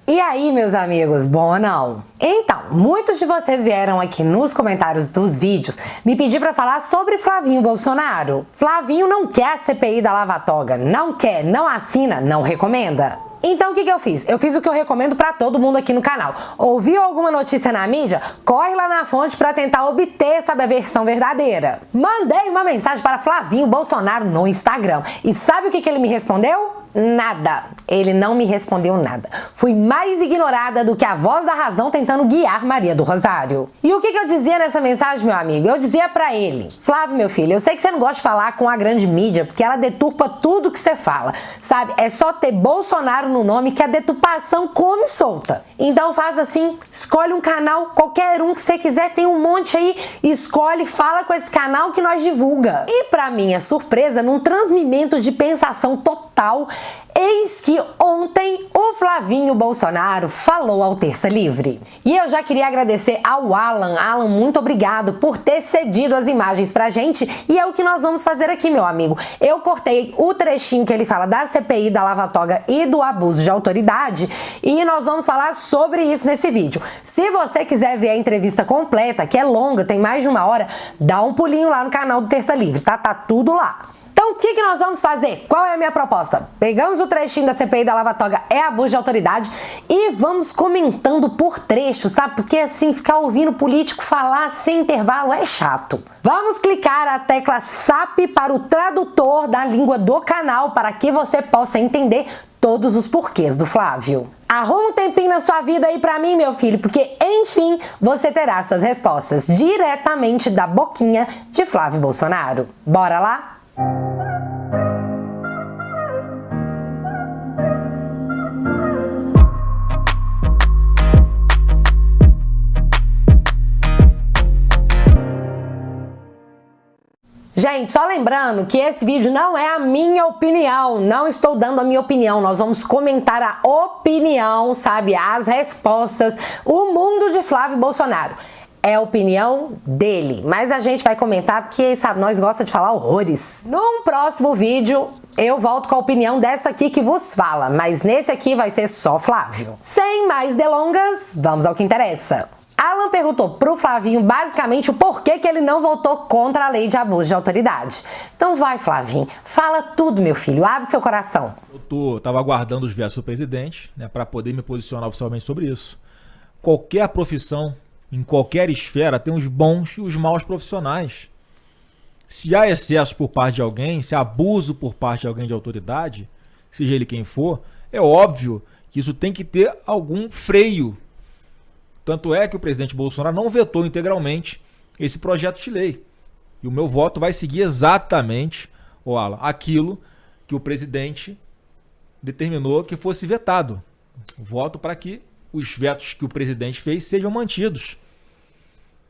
E aí, meus amigos, bom ou não? Então, muitos de vocês vieram aqui nos comentários dos vídeos me pedir para falar sobre Flavinho Bolsonaro. Flavinho não quer a CPI da Lava Toga, não quer, não assina, não recomenda. Então o que eu fiz? Eu fiz o que eu recomendo pra todo mundo aqui no canal. Ouviu alguma notícia na mídia? Corre lá na fonte pra tentar obter, sabe, a versão verdadeira. Mandei uma mensagem para Flavinho Bolsonaro no Instagram. E sabe o que ele me respondeu? Nada. Ele não me respondeu nada. Fui mais ignorada do que a voz da razão tentando guiar Maria do Rosário. E o que eu dizia nessa mensagem, meu amigo? Eu dizia pra ele: Flávio, meu filho, eu sei que você não gosta de falar com a grande mídia, porque ela deturpa tudo que você fala, sabe? É só ter Bolsonaro no nome que a deturpação come solta. Então faz assim, escolhe um canal, qualquer um que você quiser, tem um monte aí, escolhe, fala com esse canal que nós divulga. E pra minha surpresa, num transmimento de pensação total, eis que ontem o Flavinho Bolsonaro falou ao Terça Livre. E eu já queria agradecer ao Alan. Alan, muito obrigado por ter cedido as imagens pra gente. E é o que nós vamos fazer aqui, meu amigo. Eu cortei o trechinho que ele fala da CPI, da Lava Toga e do abuso de autoridade. E nós vamos falar sobre isso nesse vídeo. Se você quiser ver a entrevista completa, que é longa, tem mais de 1 hora, dá um pulinho lá no canal do Terça Livre, tá? Tá tudo lá. Então o que nós vamos fazer? Qual é a minha proposta? Pegamos o trechinho da CPI da Lava Toga, é abuso de autoridade, e vamos comentando por trecho, sabe? Porque assim, ficar ouvindo político falar sem intervalo é chato. Vamos clicar a tecla SAP para o tradutor da língua do canal, para que você possa entender todos os porquês do Flávio. Arruma um tempinho na sua vida aí pra mim, meu filho, porque, enfim, você terá suas respostas diretamente da boquinha de Flávio Bolsonaro. Bora lá? Gente, só lembrando que esse vídeo não é a minha opinião, não estou dando a minha opinião, nós vamos comentar a opinião, sabe, as respostas, o mundo de Flávio Bolsonaro. É a opinião dele, mas a gente vai comentar porque, sabe, nós gosta de falar horrores. Num próximo vídeo eu volto com a opinião dessa aqui que vos fala, mas nesse aqui vai ser só Flávio. Sem mais delongas, vamos ao que interessa. Alan perguntou pro Flavinho basicamente o porquê que ele não votou contra a lei de abuso de autoridade. Então vai, Flavinho, fala tudo, meu filho, abre seu coração. Eu tava aguardando os versos do presidente, né, para poder me posicionar oficialmente sobre isso. Qualquer profissão, em qualquer esfera, tem os bons e os maus profissionais. Se há excesso por parte de alguém, se há abuso por parte de alguém de autoridade, seja ele quem for, é óbvio que isso tem que ter algum freio. Tanto é que o presidente Bolsonaro não vetou integralmente esse projeto de lei. E o meu voto vai seguir exatamente, Alan, aquilo que o presidente determinou que fosse vetado. Voto para que os vetos que o presidente fez sejam mantidos.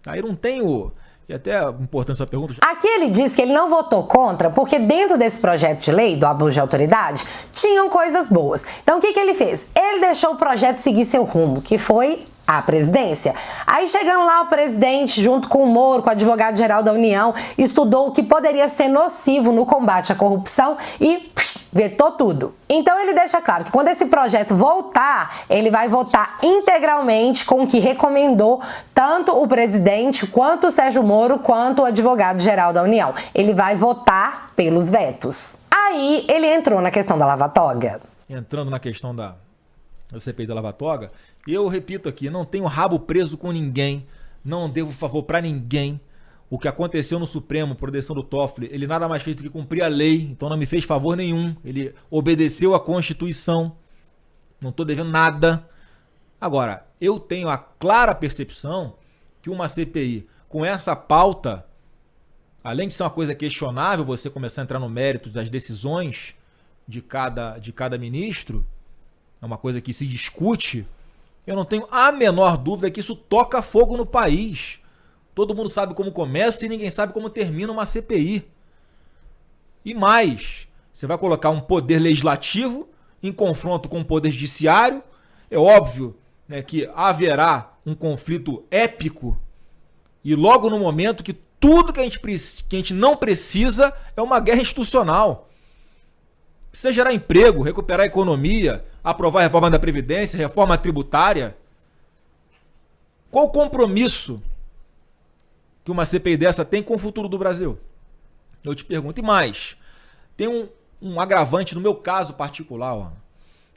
Aí não tenho... E até importante essa pergunta. Aqui ele diz que ele não votou contra porque dentro desse projeto de lei do abuso de autoridade tinham coisas boas. Então o que ele fez? Ele deixou o projeto seguir seu rumo, que foi a presidência. Aí chegando lá o presidente, junto com o Moro, com o advogado-geral da União, estudou o que poderia ser nocivo no combate à corrupção e vetou tudo. Então ele deixa claro que quando esse projeto voltar, ele vai votar integralmente com o que recomendou tanto o presidente, quanto o Sérgio Moro, quanto o advogado-geral da União. Ele vai votar pelos vetos. Aí ele entrou na questão da Lava Toga. Entrando na questão da CPI da Lava Toga, eu repito aqui, não tenho rabo preso com ninguém, não devo favor para ninguém. O que aconteceu no Supremo, por decisão do Toffoli, ele nada mais fez do que cumprir a lei, então não me fez favor nenhum. Ele obedeceu à Constituição, não estou devendo nada. Agora, eu tenho a clara percepção que uma CPI com essa pauta, além de ser uma coisa questionável, você começar a entrar no mérito das decisões de cada ministro, é uma coisa que se discute, eu não tenho a menor dúvida que isso toca fogo no país. Todo mundo sabe como começa e ninguém sabe como termina uma CPI. E mais, você vai colocar um poder legislativo em confronto com o poder judiciário. É óbvio, né, que haverá um conflito épico e logo no momento que tudo que a gente não precisa é uma guerra institucional. Precisa gerar emprego, recuperar a economia, aprovar a reforma da Previdência, reforma tributária. Qual o compromisso que uma CPI dessa tem com o futuro do Brasil? Eu te pergunto. E mais, tem um agravante no meu caso particular, ó,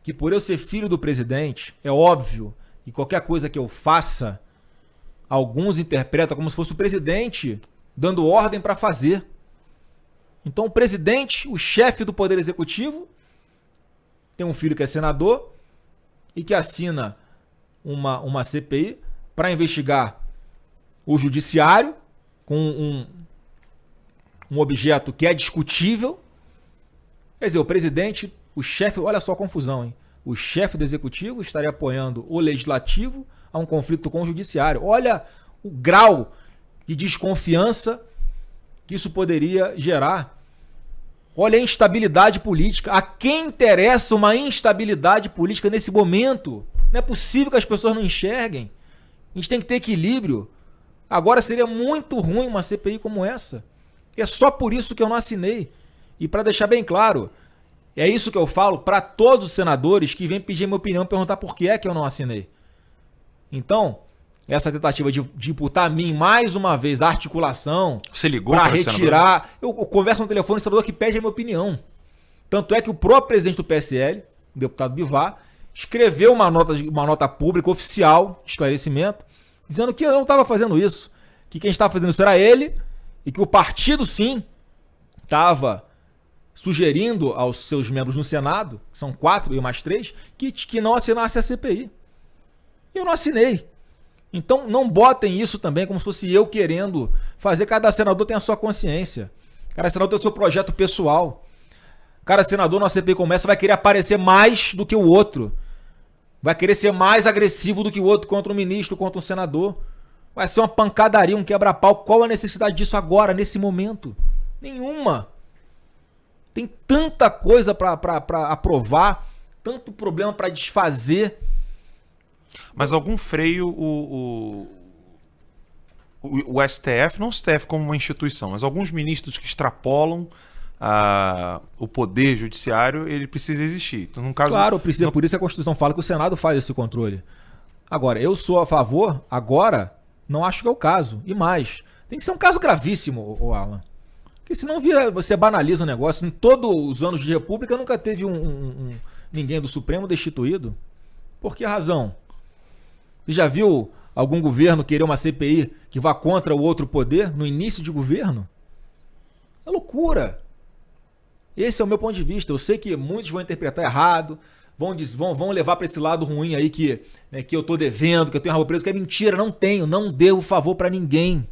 que por eu ser filho do presidente, é óbvio que qualquer coisa que eu faça, alguns interpretam como se fosse o presidente dando ordem para fazer. Então o presidente, o chefe do Poder Executivo, tem um filho que é senador e que assina uma CPI para investigar o judiciário com um objeto que é discutível. Quer dizer, o presidente, o chefe, olha só a confusão, hein? O chefe do executivo estaria apoiando o legislativo a um conflito com o judiciário. Olha o grau de desconfiança que isso poderia gerar. Olha a instabilidade política. A quem interessa uma instabilidade política nesse momento? Não é possível que as pessoas não enxerguem. A gente tem que ter equilíbrio. Agora seria muito ruim uma CPI como essa. E é só por isso que eu não assinei. E para deixar bem claro, é isso que eu falo para todos os senadores que vêm pedir minha opinião e perguntar por que é que eu não assinei. Então, essa tentativa de imputar a mim mais uma vez a articulação. Você ligou para retirar. Eu converso no telefone com o senador que pede a minha opinião. Tanto é que o próprio presidente do PSL, o deputado Bivar, escreveu uma nota pública oficial de esclarecimento, dizendo que eu não estava fazendo isso, que quem estava fazendo isso era ele, e que o partido, sim, estava sugerindo aos seus membros no Senado, são 4 e mais 3, que não assinasse a CPI. E eu não assinei. Então não botem isso também como se fosse eu querendo fazer. Cada senador tem a sua consciência. Cada senador tem o seu projeto pessoal. Cada senador na CPI começa vai querer aparecer mais do que o outro. Vai querer ser mais agressivo do que o outro contra um ministro, contra um senador. Vai ser uma pancadaria, um quebra-pau. Qual a necessidade disso agora, nesse momento? Nenhuma. Tem tanta coisa para aprovar, tanto problema para desfazer. Mas algum freio o STF, não o STF como uma instituição, mas alguns ministros que extrapolam o poder judiciário, ele precisa existir. Então, no caso, claro, precisa. Por isso a Constituição fala que o Senado faz esse controle. Agora, eu sou a favor, agora, não acho que é o caso. E mais, tem que ser um caso gravíssimo, Alan. Porque senão você banaliza o negócio. Em todos os anos de república nunca teve ninguém do Supremo destituído. Por que razão? Você já viu algum governo querer uma CPI que vá contra o outro poder no início de governo? É loucura. Esse é o meu ponto de vista. Eu sei que muitos vão interpretar errado, vão levar para esse lado ruim aí que eu tô devendo, que eu tenho rabo preso, que é mentira. Não tenho, não devo favor para ninguém.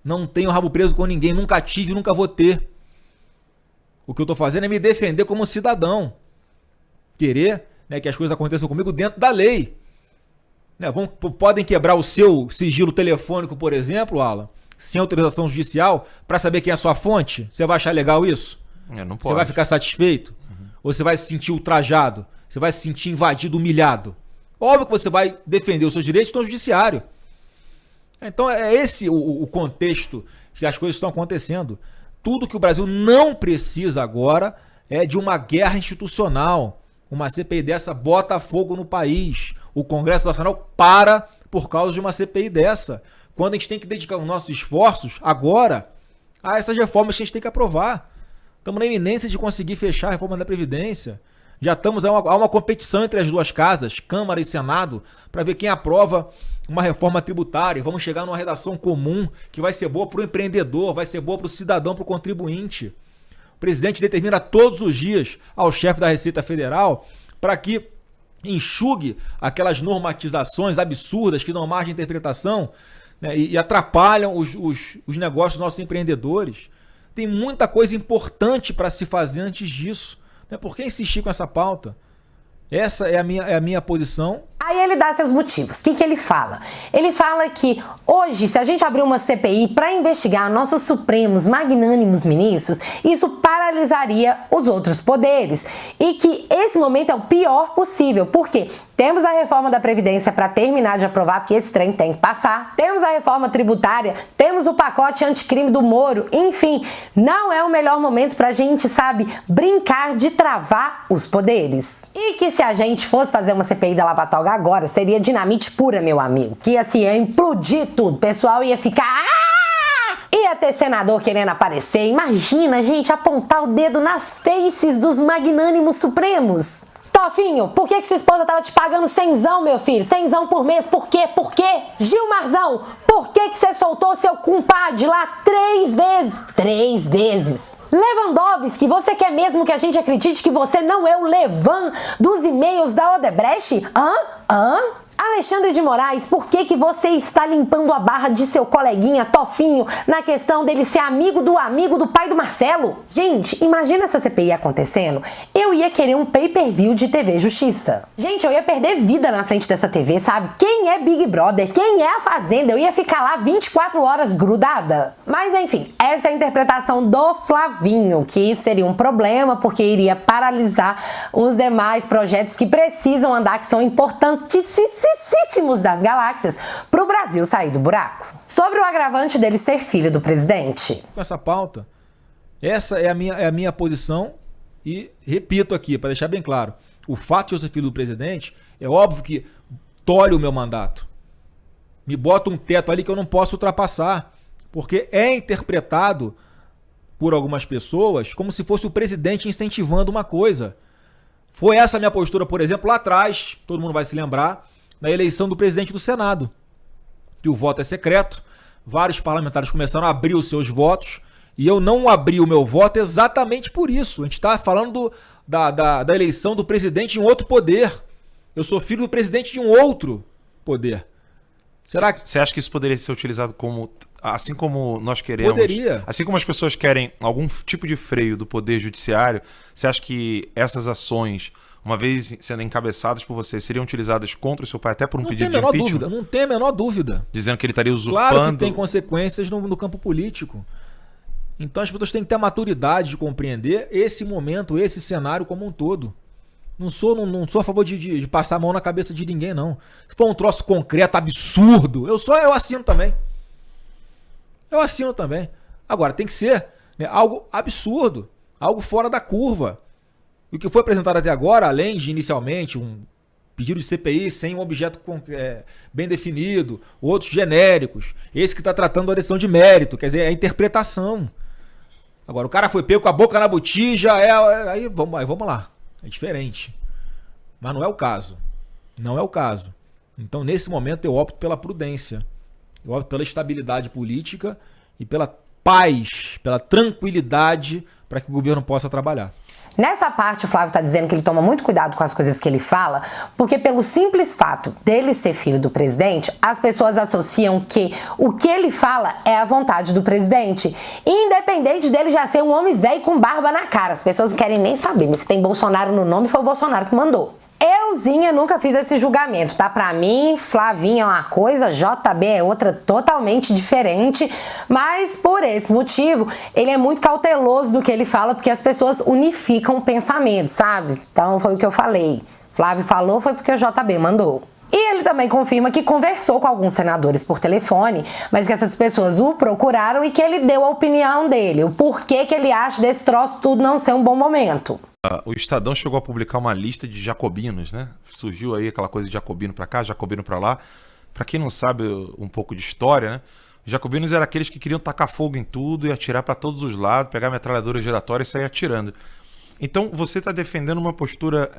Não tenho rabo preso com ninguém, nunca tive, nunca vou ter. O que eu tô fazendo é me defender como cidadão. Querer que as coisas aconteçam comigo dentro da lei. Podem quebrar o seu sigilo telefônico, por exemplo, Alan, sem autorização judicial, para saber quem é a sua fonte. Você vai achar legal isso? Não pode. Você vai ficar satisfeito? Ou você vai se sentir ultrajado? Você vai se sentir invadido, humilhado? Óbvio que você vai defender os seus direitos no judiciário. Então é esse o contexto que as coisas estão acontecendo. Tudo que o Brasil não precisa agora é de uma guerra institucional. Uma CPI dessa bota fogo no país. O Congresso Nacional para por causa de uma CPI dessa. Quando a gente tem que dedicar os nossos esforços agora a essas reformas que a gente tem que aprovar. Estamos na iminência de conseguir fechar a reforma da Previdência. Já estamos a uma competição entre as duas casas, Câmara e Senado, para ver quem aprova uma reforma tributária. Vamos chegar numa redação comum que vai ser boa para o empreendedor, vai ser boa para o cidadão, para o contribuinte. O presidente determina todos os dias ao chefe da Receita Federal para que enxugue aquelas normatizações absurdas que dão margem de interpretação, né, e atrapalham os negócios dos nossos empreendedores. Tem muita coisa importante para se fazer antes disso. Né? Por que insistir com essa pauta? Essa é a minha posição. Aí ele ele dá seus motivos. O que ele fala? Ele fala que hoje, se a gente abrir uma CPI para investigar nossos supremos magnânimos ministros, isso paralisaria os outros poderes. E que esse momento é o pior possível. Por quê? Temos a reforma da Previdência para terminar de aprovar, porque esse trem tem que passar. Temos a reforma tributária, temos o pacote anticrime do Moro. Enfim, não é o melhor momento para a gente, sabe, brincar de travar os poderes. E que se a gente fosse fazer uma CPI da Lava Toga agora, seria dinamite pura, meu amigo. Que assim, ia implodir tudo. O pessoal ia ficar... Ia ter senador querendo aparecer. Imagina, gente, apontar o dedo nas faces dos magnânimos supremos. Tofinho, por que sua esposa tava te pagando 100zão, meu filho? 100zão por mês, por quê? Por quê? Gilmarzão, por que você soltou seu compadre lá 3 vezes? 3 vezes. Lewandowski, você quer mesmo que a gente acredite que você não é o Levan dos e-mails da Odebrecht? Alexandre de Moraes, por que você está limpando a barra de seu coleguinha Tofinho na questão dele ser amigo do pai do Marcelo? Gente, imagina essa CPI acontecendo. Eu ia querer um pay-per-view de TV Justiça. Gente, eu ia perder vida na frente dessa TV, sabe? Quem é Big Brother? Quem é a Fazenda? Eu ia ficar lá 24 horas grudada. Mas enfim, essa é a interpretação do Flavinho, que isso seria um problema porque iria paralisar os demais projetos que precisam andar, que são importantíssimos das galáxias para o Brasil sair do buraco. Sobre o agravante dele ser filho do presidente. Com essa pauta, essa é a minha posição e repito aqui, para deixar bem claro, o fato de eu ser filho do presidente é óbvio que tolhe o meu mandato. Me bota um teto ali que eu não posso ultrapassar, porque é interpretado por algumas pessoas como se fosse o presidente incentivando uma coisa. Foi essa a minha postura, por exemplo, lá atrás, todo mundo vai se lembrar, na eleição do presidente do Senado, que o voto é secreto, vários parlamentares começaram a abrir os seus votos, e eu não abri o meu voto exatamente por isso. A gente está falando da eleição do presidente de um outro poder. Eu sou filho do presidente de um outro poder. Será que... Você acha que isso poderia ser utilizado como... Assim como nós queremos... Poderia. Assim como as pessoas querem algum tipo de freio do poder judiciário, você acha que essas ações, uma vez sendo encabeçadas por você, seriam utilizadas contra o seu pai até por um pedido de impeachment? Não tem a menor dúvida. Dizendo que ele estaria usurpando... Claro que tem consequências no campo político. Então as pessoas têm que ter a maturidade de compreender esse momento, esse cenário como um todo. Não sou a favor de passar a mão na cabeça de ninguém, não. Se for um troço concreto, absurdo, eu assino também. Eu assino também. Agora, tem que ser, né, algo absurdo, algo fora da curva. E o que foi apresentado até agora, além de inicialmente um pedido de CPI sem um objeto bem definido, outros genéricos, esse que está tratando da lição de mérito, quer dizer, é a interpretação. Agora, o cara foi pego com a boca na botija, aí vamos lá. É diferente. Mas não é o caso. Não é o caso. Então, nesse momento, eu opto pela prudência. Eu opto pela estabilidade política e pela paz, pela tranquilidade para que o governo possa trabalhar. Nessa parte, o Flávio está dizendo que ele toma muito cuidado com as coisas que ele fala, porque pelo simples fato dele ser filho do presidente, as pessoas associam que o que ele fala é a vontade do presidente, independente dele já ser um homem velho com barba na cara. As pessoas não querem nem saber, mas tem Bolsonaro no nome, foi o Bolsonaro que mandou. Euzinha nunca fiz esse julgamento, tá? Pra mim, Flavinha é uma coisa, JB é outra totalmente diferente, mas por esse motivo, ele é muito cauteloso do que ele fala, porque as pessoas unificam o pensamento, sabe? Então foi o que eu falei. Flávio falou, foi porque o JB mandou. E ele também confirma que conversou com alguns senadores por telefone, mas que essas pessoas o procuraram e que ele deu a opinião dele, o porquê que ele acha desse troço tudo não ser um bom momento. O Estadão chegou a publicar uma lista de jacobinos, né? Surgiu aí aquela coisa de jacobino pra cá, jacobino pra lá. Pra quem não sabe um pouco de história, né? Os jacobinos eram aqueles que queriam tacar fogo em tudo e atirar pra todos os lados, pegar metralhadora giratória e sair atirando. Então você está defendendo uma postura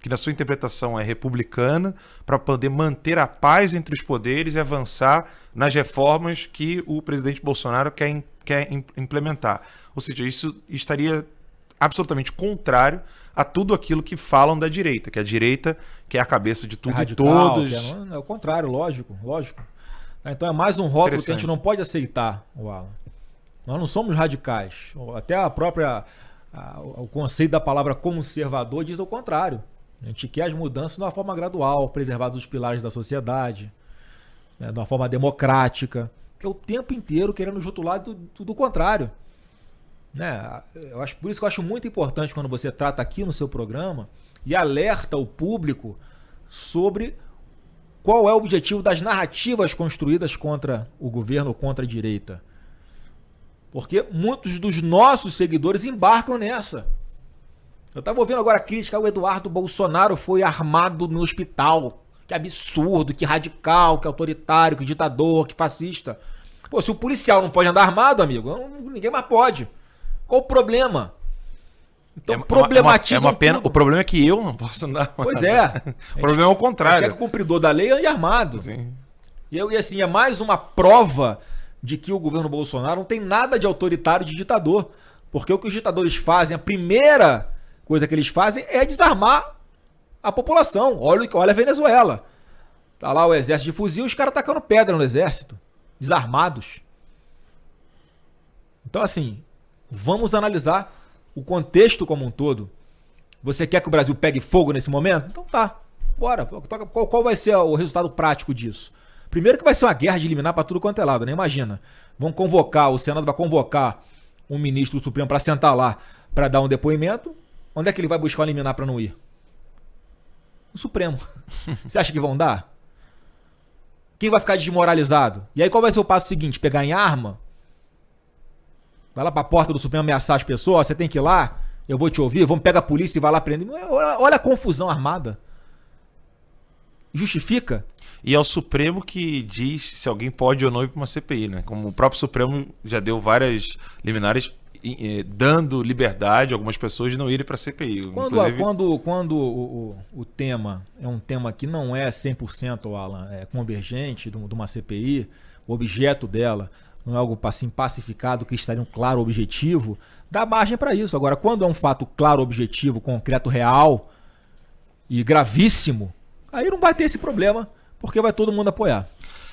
que na sua interpretação é republicana para poder manter a paz entre os poderes e avançar nas reformas que o presidente Bolsonaro quer implementar. Ou seja, isso estaria absolutamente contrário a tudo aquilo que falam da direita, que a direita quer a cabeça de tudo radical, e todos. É o contrário, lógico. Então é mais um rótulo que a gente não pode aceitar, Alan. Nós não somos radicais. Até o conceito da palavra conservador diz o contrário. A gente quer as mudanças de uma forma gradual, preservados os pilares da sociedade, né, de uma forma democrática, que é o tempo inteiro querendo rotular do contrário. Né? Por isso que eu acho muito importante quando você trata aqui no seu programa e alerta o público sobre qual é o objetivo das narrativas construídas contra o governo ou contra a direita. Porque muitos dos nossos seguidores embarcam nessa. Eu estava ouvindo agora a crítica, o Eduardo Bolsonaro foi armado no hospital. Que absurdo, que radical, que autoritário, que ditador, que fascista. Pô, se o policial não pode andar armado, amigo, ninguém mais pode. Qual o problema? Então problematiza. É uma pena. O problema é que eu não posso andar armado. Pois é. O problema é o contrário. É que o cumpridor da lei ande armado. Sim. E assim, é mais uma prova de que o governo Bolsonaro não tem nada de autoritário, de ditador. Porque o que os ditadores fazem, a primeira coisa que eles fazem é desarmar a população. Olha a Venezuela. Tá lá o exército de fuzil, os caras tacando pedra no exército. Desarmados. Então assim, vamos analisar o contexto como um todo. Você quer que o Brasil pegue fogo nesse momento? Então tá, bora. Qual vai ser o resultado prático disso? Primeiro que vai ser uma guerra de eliminar para tudo quanto é lado, né? Imagina, o Senado vai convocar um ministro do Supremo para sentar lá para dar um depoimento. Onde é que ele vai buscar eliminar para não ir? No Supremo. Você acha que vão dar? Quem vai ficar desmoralizado? E aí qual vai ser o passo seguinte? Pegar em arma? Vai lá pra porta do Supremo ameaçar as pessoas? Você tem que ir lá? Eu vou te ouvir? Vamos pegar a polícia e vai lá prender. Olha a confusão armada. Justifica? E é o Supremo que diz se alguém pode ou não ir para uma CPI, né? Como o próprio Supremo já deu várias liminares dando liberdade a algumas pessoas de não irem para a CPI. Quando o tema é um tema que não é 100%, Alan, convergente de uma CPI, o objeto dela não é algo assim pacificado, que estaria um claro objetivo, dá margem para isso. Agora, quando é um fato claro, objetivo, concreto, real e gravíssimo, aí não vai ter esse problema, porque vai todo mundo apoiar.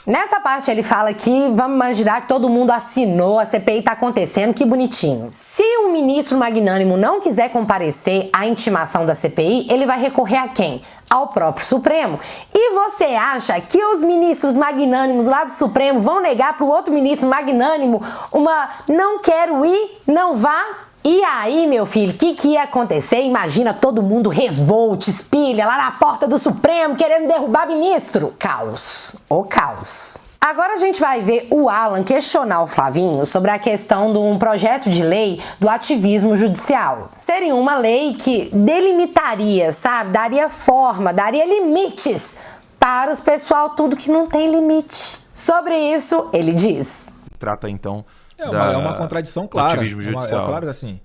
Nessa parte ele fala que vamos imaginar que todo mundo assinou, a CPI tá acontecendo, que bonitinho. Se o ministro magnânimo não quiser comparecer à intimação da CPI, ele vai recorrer a quem? Ao próprio Supremo. E você acha que os ministros magnânimos lá do Supremo vão negar para o outro ministro magnânimo uma não quero ir, não vá? E aí, meu filho, o que ia acontecer? Imagina todo mundo revolte, espilha lá na porta do Supremo querendo derrubar ministro. Caos. O caos. Agora a gente vai ver o Alan questionar o Flavinho sobre a questão de um projeto de lei do ativismo judicial. Seria uma lei que delimitaria, sabe? Daria forma, daria limites para os pessoal tudo que não tem limite. Sobre isso, ele diz. Trata então... É uma contradição clara. Ativismo judicial. Claro que assim.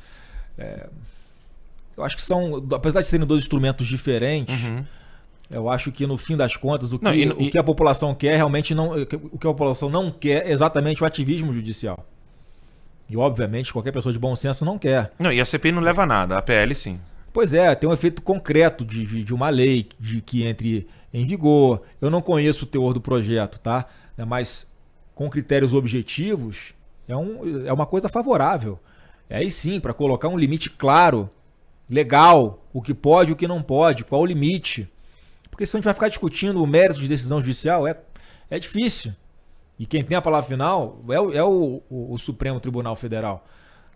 Eu acho que são, apesar de serem dois instrumentos diferentes, eu acho que no fim das contas o que a população quer realmente não, o que a população não quer é exatamente o ativismo judicial. E obviamente qualquer pessoa de bom senso não quer. Não, e a CPI não leva a nada, a PL sim. Pois é, tem um efeito concreto de uma lei que entre em vigor. Eu não conheço o teor do projeto, tá? Mas com critérios objetivos é uma coisa favorável. Aí sim, para colocar um limite claro, legal, o que pode e o que não pode, qual o limite. Porque se a gente vai ficar discutindo o mérito de decisão judicial, é difícil. E quem tem a palavra final é o Supremo Tribunal Federal.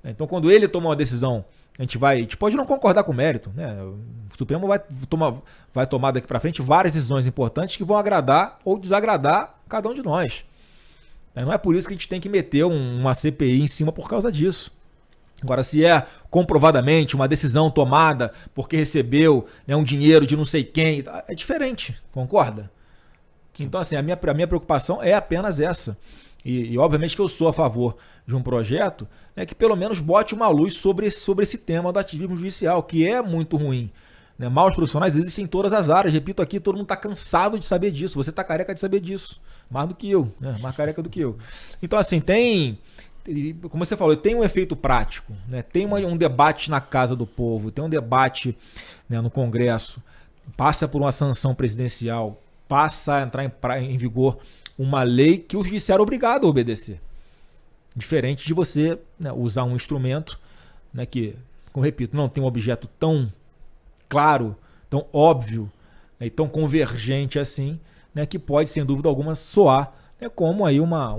Então, quando ele toma uma decisão, a gente pode não concordar com o mérito, né? O Supremo vai tomar daqui para frente várias decisões importantes que vão agradar ou desagradar cada um de nós. Não é por isso que a gente tem que meter uma CPI em cima por causa disso. Agora, se é comprovadamente uma decisão tomada porque recebeu um dinheiro de não sei quem, é diferente, concorda? Então, assim, a minha preocupação é apenas essa. E obviamente que eu sou a favor de um projeto que pelo menos bote uma luz sobre esse tema do ativismo judicial, que é muito ruim. Maus profissionais existem em todas as áreas. Repito aqui, todo mundo está cansado de saber disso. Você está careca de saber disso. Mais do que eu, né? Mais careca do que eu. Então, assim, como você falou, tem um efeito prático, né? Tem um debate na casa do povo, tem um debate, né, no Congresso, passa por uma sanção presidencial, passa a entrar em vigor uma lei que o judiciário é obrigado a obedecer. Diferente de você, né, usar um instrumento, né, que, como repito, não tem um objeto tão claro, tão óbvio, né, e tão convergente assim, né, que pode, sem dúvida alguma, soar, né, como aí uma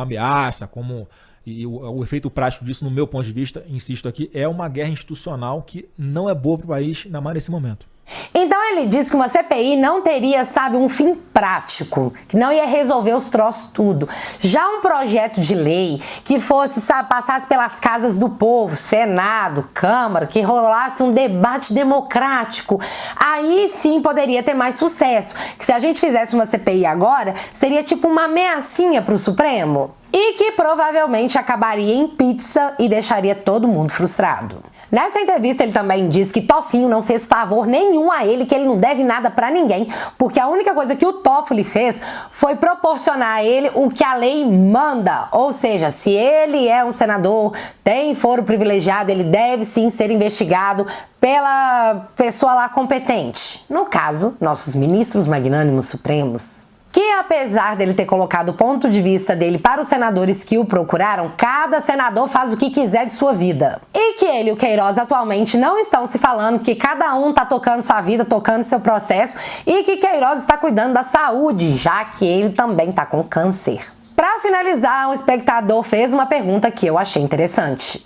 ameaça, como... E o efeito prático disso, no meu ponto de vista, insisto aqui, é uma guerra institucional que não é boa para o país, ainda mais nesse momento. Então ele diz que uma CPI não teria, sabe, um fim prático, que não ia resolver os troços tudo. Já um projeto de lei que fosse, sabe, passasse pelas casas do povo, Senado, Câmara, que rolasse um debate democrático, aí sim poderia ter mais sucesso. Que se a gente fizesse uma CPI agora, seria tipo uma ameaçinha pro Supremo. E que provavelmente acabaria em pizza e deixaria todo mundo frustrado. Nessa entrevista ele também diz que Toffoli não fez favor nenhum a ele, que ele não deve nada pra ninguém, porque a única coisa que o Toffoli fez foi proporcionar a ele o que a lei manda. Ou seja, se ele é um senador, tem foro privilegiado, ele deve sim ser investigado pela pessoa lá competente. No caso, nossos ministros magnânimos supremos. Que apesar dele ter colocado o ponto de vista dele para os senadores que o procuraram, cada senador faz o que quiser de sua vida. E que ele e o Queiroz atualmente não estão se falando, que cada um tá tocando sua vida, tocando seu processo, e que Queiroz está cuidando da saúde, já que ele também tá com câncer. Para finalizar, um espectador fez uma pergunta que eu achei interessante.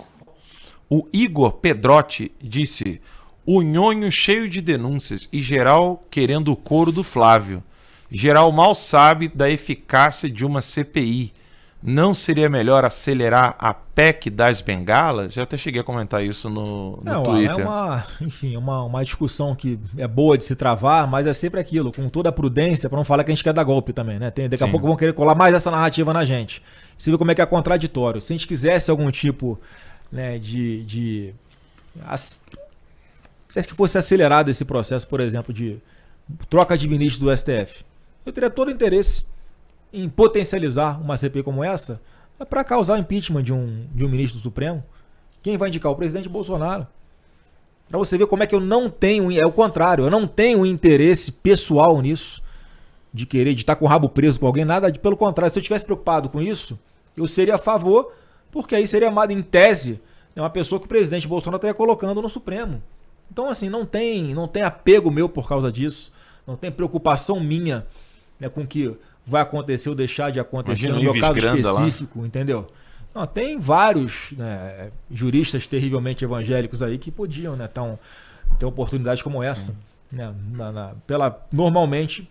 O Igor Pedrotti disse: o nhonho cheio de denúncias e geral querendo o couro do Flávio. Geral mal sabe da eficácia de uma CPI. Não seria melhor acelerar a PEC das bengalas? Já até cheguei a comentar isso no Twitter. É uma discussão que é boa de se travar, mas é sempre aquilo, com toda a prudência, para não falar que a gente quer dar golpe também, né? Daqui a pouco vão querer colar mais essa narrativa na gente. Você vê como é que é contraditório. Se a gente quisesse algum tipo, né, se fosse acelerado esse processo, por exemplo, de troca de ministro do STF, eu teria todo o interesse em potencializar uma CPI como essa para causar o impeachment de um ministro do Supremo. Quem vai indicar? O presidente Bolsonaro. Para você ver como é que eu não tenho, é o contrário, eu não tenho interesse pessoal nisso, de querer, de estar com o rabo preso com alguém, nada, pelo contrário, se eu estivesse preocupado com isso, eu seria a favor, porque aí seria, em tese, uma pessoa que o presidente Bolsonaro estaria colocando no Supremo. Então, assim, não tem apego meu por causa disso, não tem preocupação minha, né, com o que vai acontecer ou deixar de acontecer no meu caso específico, lá. Entendeu? Não, tem vários, né, juristas terrivelmente evangélicos aí que podiam, né, ter oportunidades como essa. Né, normalmente,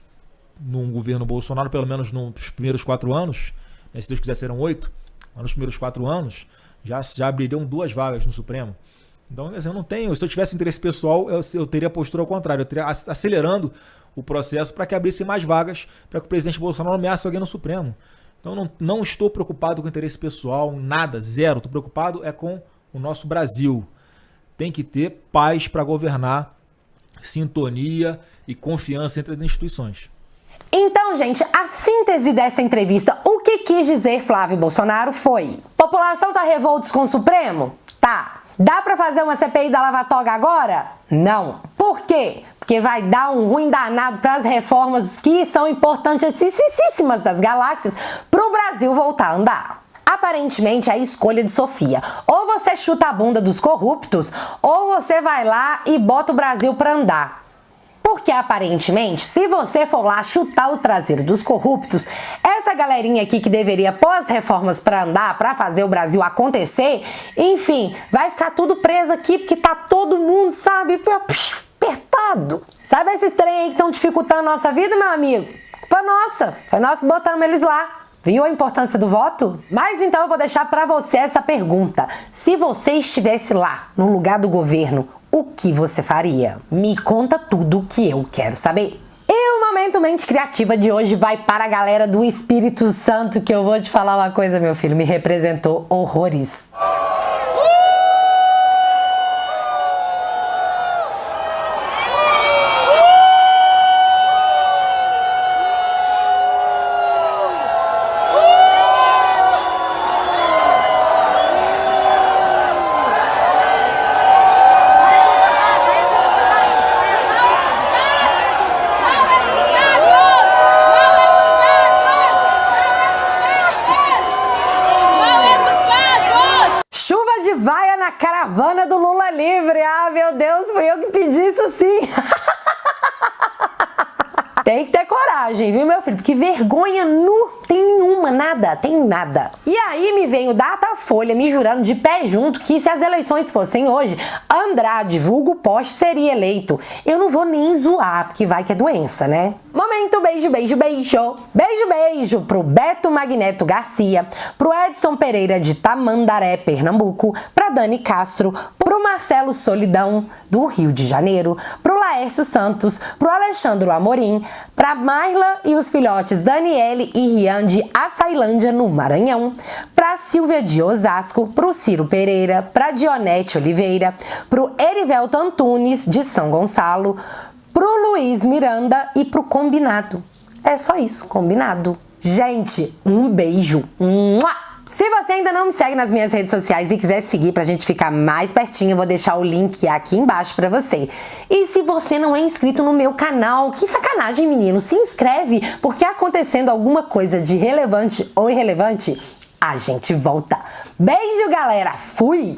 num governo Bolsonaro, pelo menos nos primeiros 4 anos, né, se Deus quiser serão 8, mas nos primeiros 4 anos, já abririam 2 vagas no Supremo. Então, assim, eu não tenho. Se eu tivesse interesse pessoal, eu teria a postura ao contrário. Eu teria acelerando o processo para que abrisse mais vagas para que o presidente Bolsonaro nomeasse alguém no Supremo. Então, não estou preocupado com interesse pessoal, nada, zero. Estou preocupado com o nosso Brasil. Tem que ter paz para governar, sintonia e confiança entre as instituições. Então, gente, a síntese dessa entrevista, o que quis dizer Flávio Bolsonaro foi: população tá revoltos com o Supremo? Tá. Dá pra fazer uma CPI da Lava Toga agora? Não. Por quê? Porque vai dar um ruim danado para as reformas que são importantíssimas das galáxias pro Brasil voltar a andar. Aparentemente, é a escolha de Sofia. Ou você chuta a bunda dos corruptos, ou você vai lá e bota o Brasil pra andar. Porque, aparentemente, se você for lá chutar o traseiro dos corruptos, essa galerinha aqui que deveria pôr as reformas pra andar, pra fazer o Brasil acontecer, enfim, vai ficar tudo preso aqui porque tá todo mundo, sabe, apertado. Sabe esses trem aí que estão dificultando a nossa vida, meu amigo? Culpa nossa. Foi nós que botamos eles lá. Viu a importância do voto? Mas então eu vou deixar pra você essa pergunta. Se você estivesse lá, no lugar do governo, o que você faria? Me conta tudo que eu quero saber. E o Momento Mente Criativa de hoje vai para a galera do Espírito Santo, que eu vou te falar uma coisa, meu filho, me representou horrores. Caravana do Lula livre. Ah, meu Deus, fui eu que pedi isso sim. ter coragem, viu, meu filho? Porque vergonha não tem nenhuma, nada, tem nada. E aí me vem o Datafolha me jurando de pé junto que se as eleições fossem hoje, Andrade, vulgo Poste, seria eleito. Eu não vou nem zoar, porque vai que é doença, né? Momento beijo, beijo, beijo. Beijo, beijo pro Beto Magneto Garcia, pro Edson Pereira de Tamandaré, Pernambuco, pra Dani Castro, pro Marcelo Solidão, do Rio de Janeiro, pro Laércio Santos, pro Alexandre Amorim, pra Marla e os filhotes Daniele e Rian de Açailândia, no Maranhão, pra Silvia de Osasco, pro Ciro Pereira, pra Dionete Oliveira, pro Erivelto Antunes de São Gonçalo, pro Luiz Miranda e pro Combinado. É só isso, Combinado. Gente, um beijo. Mua! Se você ainda não me segue nas minhas redes sociais e quiser seguir pra gente ficar mais pertinho, eu vou deixar o link aqui embaixo pra você. E se você não é inscrito no meu canal, que sacanagem, menino, se inscreve, porque acontecendo alguma coisa de relevante ou irrelevante, a gente volta. Beijo, galera. Fui!